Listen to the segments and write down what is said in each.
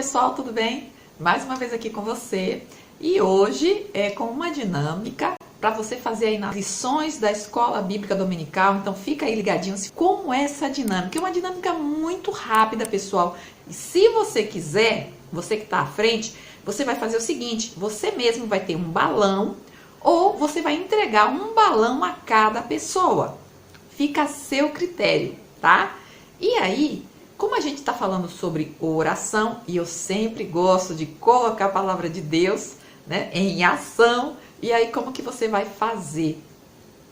pessoal, tudo bem? Mais uma vez aqui com você e hoje é com uma dinâmica para você fazer aí nas lições da Escola Bíblica Dominical. Então fica aí ligadinho como é essa dinâmica. É uma dinâmica muito rápida, pessoal. E se você quiser, você que está à frente, você vai fazer o seguinte: você mesmo vai ter um balão ou você vai entregar um balão a cada pessoa. Fica a seu critério, tá? E aí, como a gente está falando sobre oração, e eu sempre gosto de colocar a palavra de Deus, né, em ação, e aí como que você vai fazer?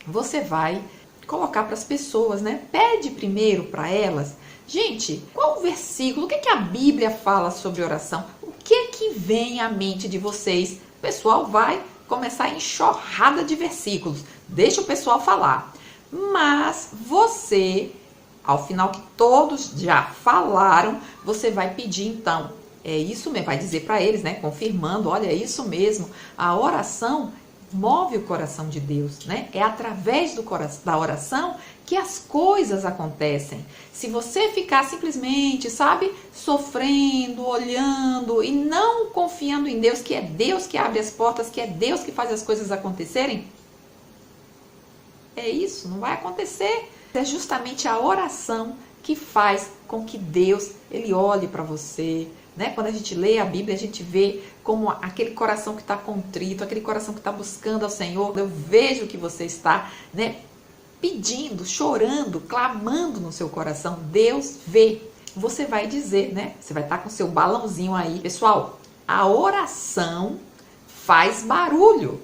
Você vai colocar para as pessoas, né? Pede primeiro para elas. Gente, qual o versículo? O que a Bíblia fala sobre oração? O que vem à mente de vocês? O pessoal vai começar a enxurrada de versículos. Deixa o pessoal falar. Mas você, ao final que todos já falaram, você vai pedir então, é isso mesmo, vai dizer para eles, né, confirmando, olha, é isso mesmo, a oração move o coração de Deus, né? É através da oração que as coisas acontecem. Se você ficar simplesmente, sabe, sofrendo, olhando e não confiando em Deus, que é Deus que abre as portas, que é Deus que faz as coisas acontecerem, é isso, não vai acontecer. É justamente a oração que faz com que Deus, ele olhe para você, né? Quando a gente lê a Bíblia, a gente vê como aquele coração que está contrito, aquele coração que está buscando ao Senhor. Eu vejo que você está, né, pedindo, chorando, clamando no seu coração. Deus vê. Você vai dizer, né? Você vai estar com o seu balãozinho aí. Pessoal, a oração faz barulho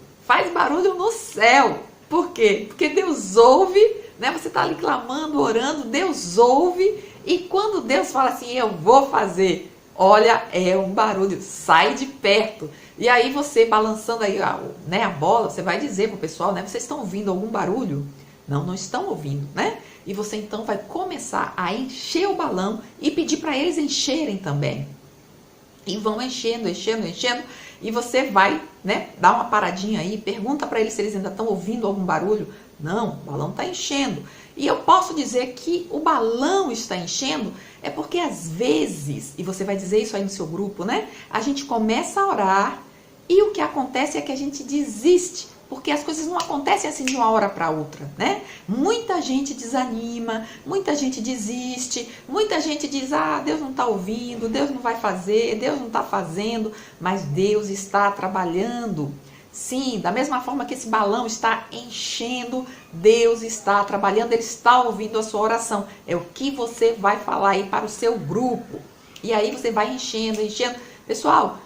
no céu. Por quê? Porque Deus ouve, né? Você está ali clamando, orando, Deus ouve, e quando Deus fala assim, eu vou fazer, olha, é um barulho, sai de perto. E aí você balançando aí né, a bola, você vai dizer pro pessoal, né? Vocês estão ouvindo algum barulho? Não estão ouvindo, né? E você então vai começar a encher o balão e pedir para eles encherem também. E vão enchendo, e você vai, né, dar uma paradinha aí, pergunta para eles se eles ainda estão ouvindo algum barulho. Não, o balão está enchendo. E eu posso dizer que o balão está enchendo é porque às vezes, e você vai dizer isso aí no seu grupo, né, a gente começa a orar e o que acontece é que a gente desiste, porque as coisas não acontecem assim de uma hora para outra, né? Muita gente desanima, muita gente desiste, muita gente diz, Deus não está ouvindo, Deus não vai fazer, Deus não está fazendo, mas Deus está trabalhando. Sim, da mesma forma que esse balão está enchendo, Deus está trabalhando, Ele está ouvindo a sua oração. É o que você vai falar aí para o seu grupo. E aí você vai enchendo. Pessoal,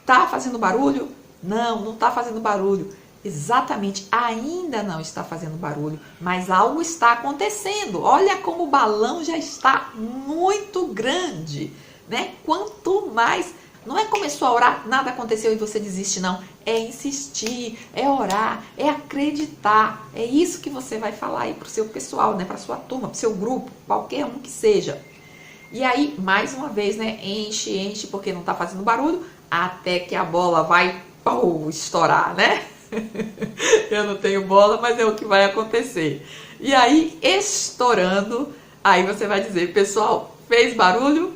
tá fazendo barulho? Não está fazendo barulho. Exatamente, ainda não está fazendo barulho, mas algo está acontecendo. Olha como o balão já está muito grande, né? Quanto mais, não é começou a orar, nada aconteceu e você desiste, não. É insistir, é orar, é acreditar. É isso que você vai falar aí para o seu pessoal, né? Para a sua turma, para o seu grupo, qualquer um que seja. E aí, mais uma vez, né? Enche, porque não está fazendo barulho, até que a bola vai estourar, né? Eu não tenho bola, mas é o que vai acontecer. E aí, estourando, aí você vai dizer, pessoal, fez barulho?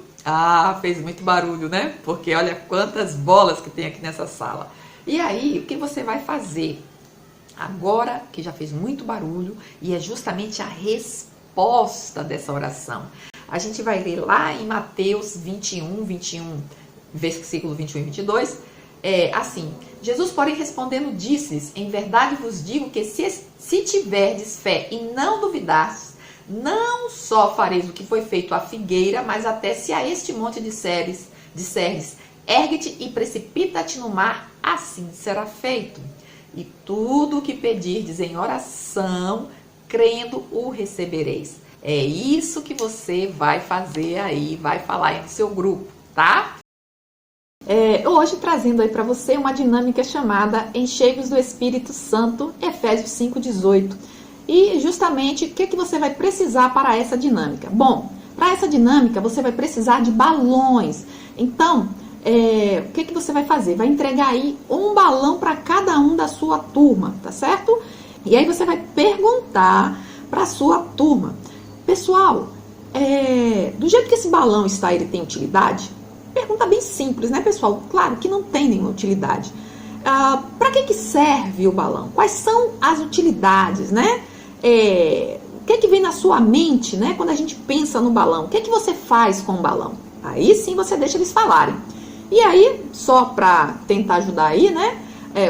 Fez muito barulho, né? Porque olha quantas bolas que tem aqui nessa sala. E aí, o que você vai fazer? Agora que já fez muito barulho, e é justamente a resposta dessa oração. A gente vai ler lá em Mateus 21, versículo 21 e 22, assim, Jesus, porém, respondendo, disse-lhes, em verdade vos digo que se tiverdes fé e não duvidardes, não só fareis o que foi feito à figueira, mas até se a este monte disserdes, ergue-te e precipita-te no mar, assim será feito. E tudo o que pedirdes em oração, crendo, o recebereis. É isso que você vai fazer aí, vai falar aí no seu grupo, tá? Hoje trazendo aí para você uma dinâmica chamada Enchei-vos do Espírito Santo, Efésios 5:18. E justamente o que você vai precisar para essa dinâmica? Bom, para essa dinâmica você vai precisar de balões. Então, o que você vai fazer? Vai entregar aí um balão para cada um da sua turma, tá certo? E aí você vai perguntar para a sua turma, pessoal, do jeito que esse balão está, ele tem utilidade? Pergunta bem simples, né, pessoal? Claro que não tem nenhuma utilidade. Para que serve o balão? Quais são as utilidades, né? O que vem na sua mente, né, quando a gente pensa no balão? O que você faz com o balão? Aí sim você deixa eles falarem. E aí, só para tentar ajudar aí, né?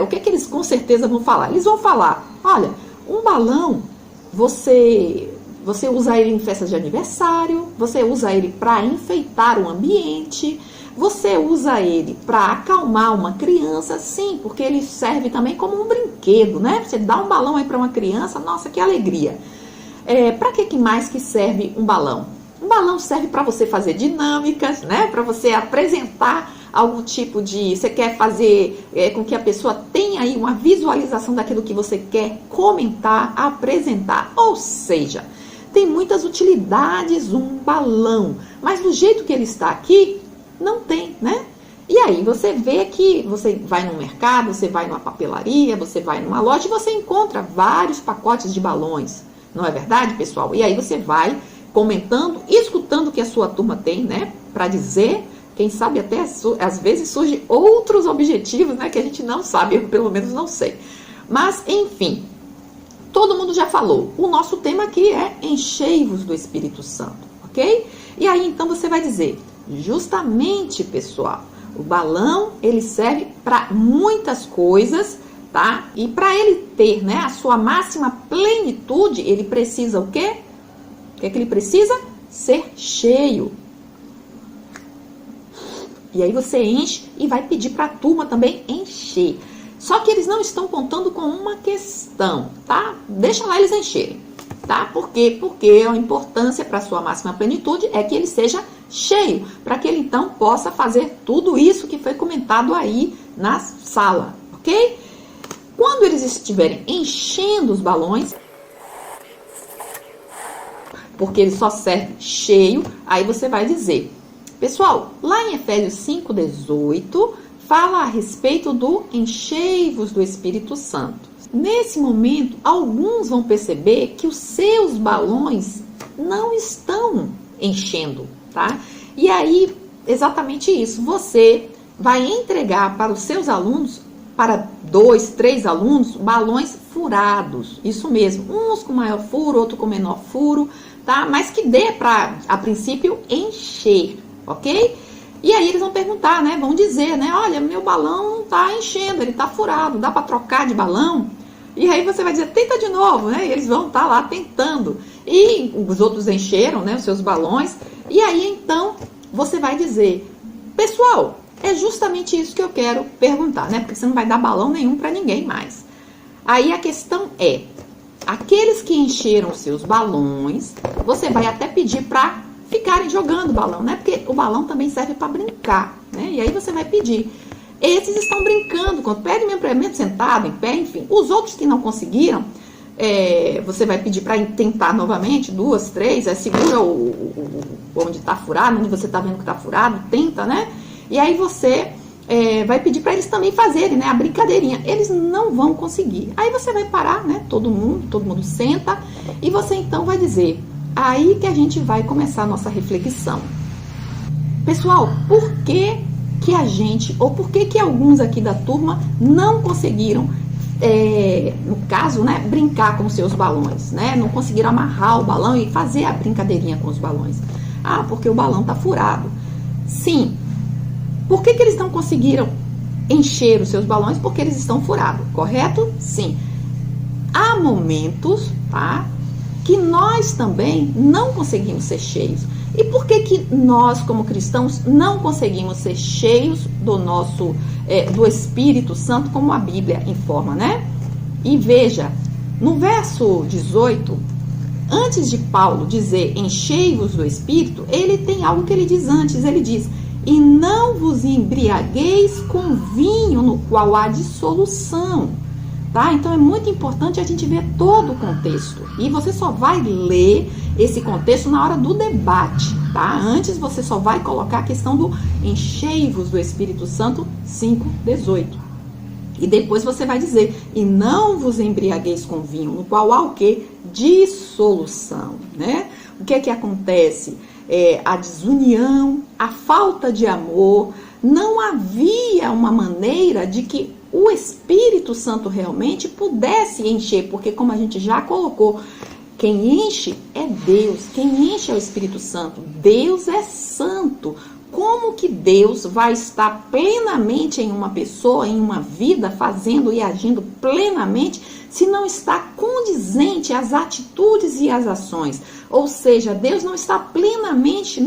O que eles com certeza vão falar? Eles vão falar, olha, um balão, você usa ele em festas de aniversário, você usa ele para enfeitar o ambiente, você usa ele para acalmar uma criança, sim, porque ele serve também como um brinquedo, né? Você dá um balão aí para uma criança, nossa, que alegria. Para que mais que serve um balão? Um balão serve para você fazer dinâmicas, né? Para você apresentar algum tipo de... Você quer fazer com que a pessoa tenha aí uma visualização daquilo que você quer comentar, apresentar. Ou seja, tem muitas utilidades um balão, mas do jeito que ele está aqui, não tem, né? E aí você vê que você vai no mercado, você vai numa papelaria, você vai numa loja e você encontra vários pacotes de balões. Não é verdade, pessoal? E aí você vai comentando, escutando o que a sua turma tem, né? Para dizer, quem sabe até às vezes surgem outros objetivos, né? Que a gente não sabe, eu pelo menos não sei. Mas, enfim, todo mundo já falou. O nosso tema aqui é enchei-vos do Espírito Santo, ok? E aí, então, você vai dizer, justamente, pessoal, o balão, ele serve para muitas coisas, tá? E para ele ter, né, a sua máxima plenitude, ele precisa o quê? O que ele precisa? Ser cheio. E aí você enche e vai pedir para a turma também encher. Só que eles não estão contando com uma questão, tá? Deixa lá eles encherem, tá? Por quê? Porque a importância para a sua máxima plenitude é que ele seja cheio, para que ele então possa fazer tudo isso que foi comentado aí na sala, ok? Quando eles estiverem enchendo os balões, porque ele só serve cheio, aí você vai dizer, pessoal, lá em Efésios 5:18, fala a respeito do enchei-vos do Espírito Santo. Nesse momento, alguns vão perceber que os seus balões não estão enchendo, tá? E aí, exatamente isso, você vai entregar para os seus alunos, para 2, 3 alunos, balões furados, isso mesmo, uns com maior furo, outro com menor furo, tá? Mas que dê para, a princípio, encher, ok? E aí eles vão perguntar, né? Vão dizer, né? Olha, meu balão não tá enchendo, ele tá furado, dá para trocar de balão? E aí você vai dizer, tenta de novo, né? E eles vão estar lá tentando. E os outros encheram, né, os seus balões. E aí, então, você vai dizer, pessoal, é justamente isso que eu quero perguntar, né? Porque você não vai dar balão nenhum para ninguém mais. Aí a questão é, aqueles que encheram os seus balões, você vai até pedir para ficarem jogando balão, né? Porque o balão também serve para brincar, né? E aí você vai pedir. Esses estão brincando, quando pede mesmo sentado, em pé, enfim. Os outros que não conseguiram, você vai pedir para tentar novamente, 2, 3, segura onde está furado, onde você está vendo que está furado, tenta, né? E aí você vai pedir para eles também fazerem, né, a brincadeirinha. Eles não vão conseguir. Aí você vai parar, né, todo mundo senta, e você então vai dizer, aí que a gente vai começar a nossa reflexão. Pessoal, por que a gente, ou por que alguns aqui da turma não conseguiram, no caso, né, brincar com seus balões, né? Não conseguiram amarrar o balão e fazer a brincadeirinha com os balões. Ah, porque o balão tá furado. Sim. Por que eles não conseguiram encher os seus balões? Porque eles estão furados, correto? Sim. Há momentos, tá, que nós também não conseguimos ser cheios. E por que nós, como cristãos, não conseguimos ser cheios do Espírito Santo, como a Bíblia informa, né? E veja, no verso 18, antes de Paulo dizer enchei-vos do Espírito, ele tem algo que ele diz antes, ele diz, e não vos embriagueis com vinho no qual há dissolução. Tá? Então é muito importante a gente ver todo o contexto. E você só vai ler esse contexto na hora do debate, tá? Antes você só vai colocar a questão do enchei-vos do Espírito Santo 5:18. E depois você vai dizer, e não vos embriagueis com vinho, no qual há o quê? Dissolução, né? O que é que acontece? a desunião, a falta de amor. Não havia uma maneira de que o Espírito Santo realmente pudesse encher, porque como a gente já colocou, quem enche é Deus, quem enche é o Espírito Santo. Deus é santo. Como que Deus vai estar plenamente em uma pessoa, em uma vida, fazendo e agindo plenamente, se não está condizente às atitudes e às ações? Ou seja, Deus não está plenamente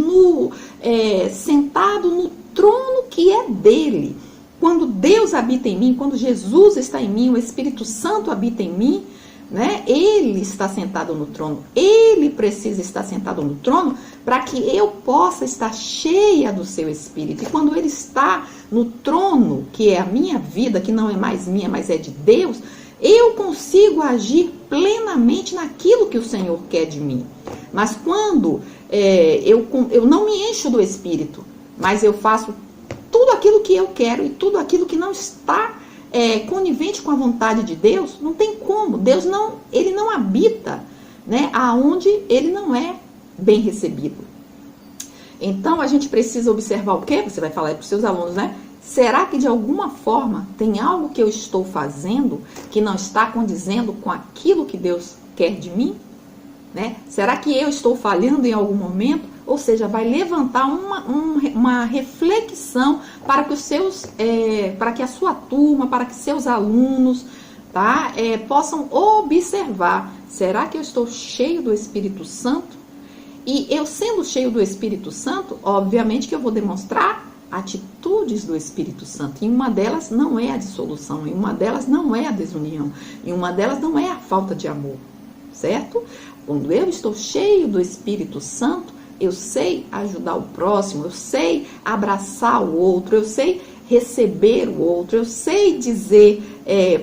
sentado no trono que é dele. Quando Deus habita em mim, quando Jesus está em mim, o Espírito Santo habita em mim, né? Ele está sentado no trono. Ele precisa estar sentado no trono para que eu possa estar cheia do seu Espírito. E quando ele está no trono, que é a minha vida, que não é mais minha, mas é de Deus, eu consigo agir plenamente naquilo que o Senhor quer de mim. Mas quando eu não me encho do Espírito, mas eu faço tudo aquilo que eu quero e tudo aquilo que não está conivente com a vontade de Deus, não tem como. Deus ele não habita, né, aonde ele não é bem recebido. Então a gente precisa observar o quê? Você vai falar para os seus alunos, né? Será que de alguma forma tem algo que eu estou fazendo que não está condizendo com aquilo que Deus quer de mim? Né? Será que eu estou falhando em algum momento? Ou seja, vai levantar uma reflexão para que para que a sua turma, para que seus alunos, tá, possam observar. Será que eu estou cheio do Espírito Santo? E eu sendo cheio do Espírito Santo, obviamente que eu vou demonstrar atitudes do Espírito Santo. E uma delas não é a dissolução, e uma delas não é a desunião, e uma delas não é a falta de amor, certo? Quando eu estou cheio do Espírito Santo, eu sei ajudar o próximo, eu sei abraçar o outro, eu sei receber o outro, eu sei dizer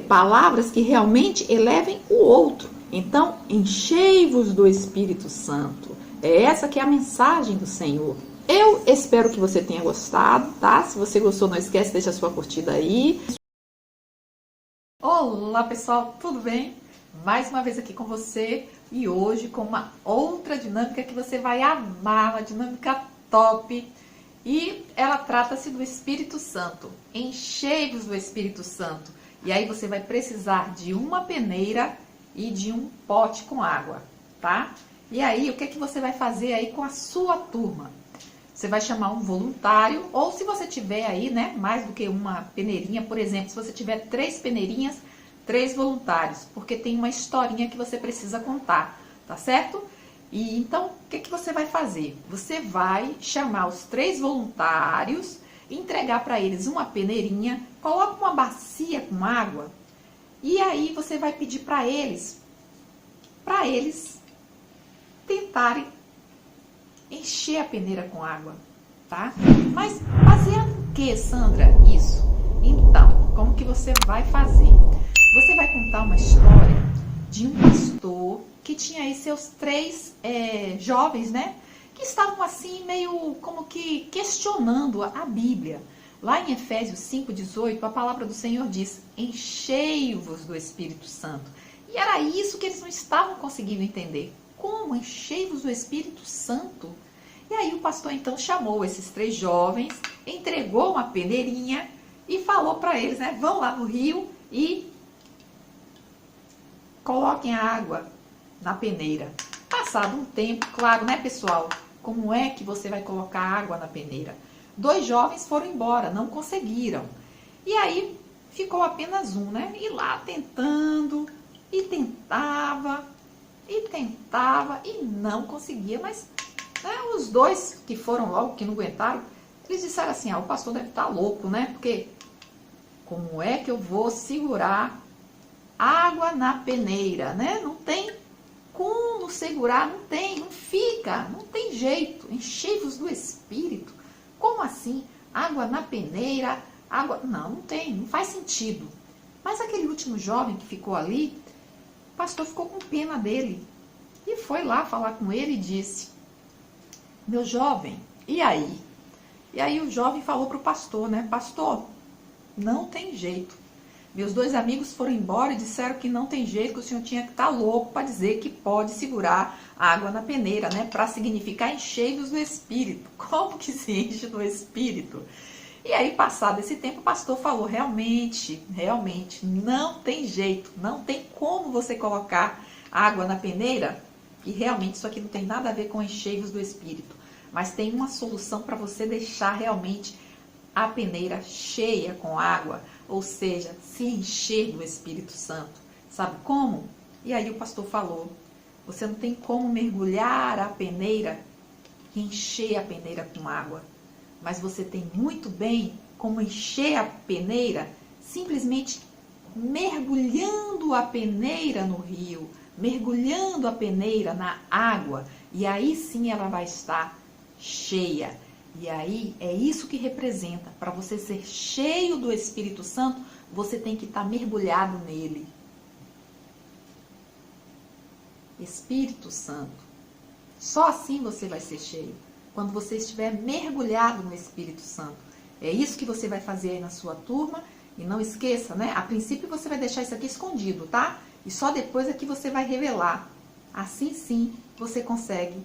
palavras que realmente elevem o outro. Então, enchei-vos do Espírito Santo. É essa que é a mensagem do Senhor. Eu espero que você tenha gostado, tá? Se você gostou, não esquece, deixa a sua curtida aí. Olá, pessoal, tudo bem? Mais uma vez aqui com você e hoje com uma outra dinâmica que você vai amar, uma dinâmica top. E ela trata-se do Espírito Santo. Enchei-vos do Espírito Santo. E aí você vai precisar de uma peneira e de um pote com água, tá? E aí, o que você vai fazer aí com a sua turma? Você vai chamar um voluntário, ou se você tiver aí, né, mais do que uma peneirinha, por exemplo, se você tiver 3 peneirinhas, 3 voluntários, porque tem uma historinha que você precisa contar, tá certo? E então, o que você vai fazer? Você vai chamar os 3 voluntários, entregar para eles uma peneirinha, coloca uma bacia com água, e aí você vai pedir para eles tentarem encher a peneira com água, tá? Mas baseado em que, Sandra? Isso. Então, como que você vai fazer? Você vai contar uma história de um pastor que tinha aí seus 3 jovens, né? Que estavam assim meio como que questionando a Bíblia. Lá em Efésios 5:18, a palavra do Senhor diz: enchei-vos do Espírito Santo. E era isso que eles não estavam conseguindo entender. Como enchei-vos do Espírito Santo? E aí o pastor então chamou esses 3 jovens, entregou uma peneirinha e falou para eles, né? Vão lá no rio e coloquem a água na peneira. Passado um tempo, claro, né, pessoal? Como é que você vai colocar água na peneira? 2 jovens foram embora, não conseguiram. E aí ficou apenas um, né? E lá tentando, e tentava e não conseguia. Mas né, os 2 que foram logo, que não aguentaram, eles disseram assim, o pastor deve estar louco, né? Porque como é que eu vou segurar água na peneira, né? Não tem como segurar, não fica, não tem jeito. Enchei-vos do Espírito. Como assim? Água na peneira, água... Não tem, não faz sentido. Mas aquele último jovem que ficou ali, o pastor ficou com pena dele. E foi lá falar com ele e disse, meu jovem, e aí? E aí o jovem falou para o pastor, né? Pastor, não tem jeito. Meus 2 amigos foram embora e disseram que não tem jeito, que o senhor tinha que estar louco para dizer que pode segurar água na peneira, né? Para significar enchei-vos do Espírito. Como que se enche do Espírito? E aí, passado esse tempo, o pastor falou, realmente, não tem jeito, não tem como você colocar água na peneira, e realmente isso aqui não tem nada a ver com enchei-vos do Espírito, mas tem uma solução para você deixar realmente a peneira cheia com água, ou seja, se encher do Espírito Santo. Sabe como? E aí o pastor falou, você não tem como mergulhar a peneira e encher a peneira com água, mas você tem muito bem como encher a peneira simplesmente mergulhando a peneira no rio, mergulhando a peneira na água, e aí sim ela vai estar cheia. E aí é isso que representa, para você ser cheio do Espírito Santo, você tem que estar mergulhado nele. Espírito Santo. Só assim você vai ser cheio, quando você estiver mergulhado no Espírito Santo. É isso que você vai fazer aí na sua turma, e não esqueça, né? A princípio você vai deixar isso aqui escondido, tá? E só depois é que você vai revelar. Assim sim você consegue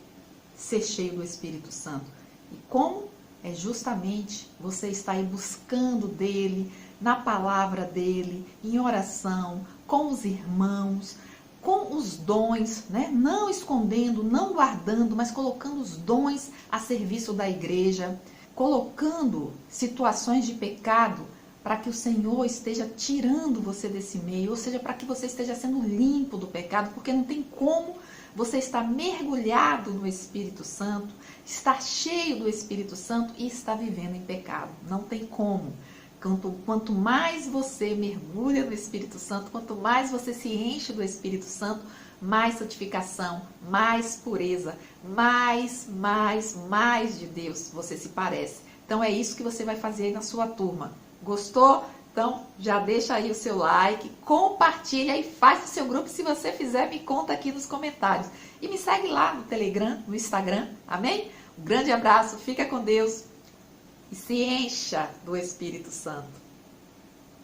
ser cheio do Espírito Santo. E como? É justamente você estar aí buscando dele, na palavra dele, em oração, com os irmãos, com os dons, né? Não escondendo, não guardando, mas colocando os dons a serviço da igreja, colocando situações de pecado para que o Senhor esteja tirando você desse meio, ou seja, para que você esteja sendo limpo do pecado, porque não tem como você estar mergulhado no Espírito Santo, estar cheio do Espírito Santo e estar vivendo em pecado. Não tem como. Quanto mais você mergulha no Espírito Santo, quanto mais você se enche do Espírito Santo, mais santificação, mais pureza, mais de Deus você se parece. Então é isso que você vai fazer aí na sua turma. Gostou? Então já deixa aí o seu like, compartilha e faz o seu grupo. Se você fizer, me conta aqui nos comentários. E me segue lá no Telegram, no Instagram, amém? Um grande abraço, fica com Deus e se encha do Espírito Santo.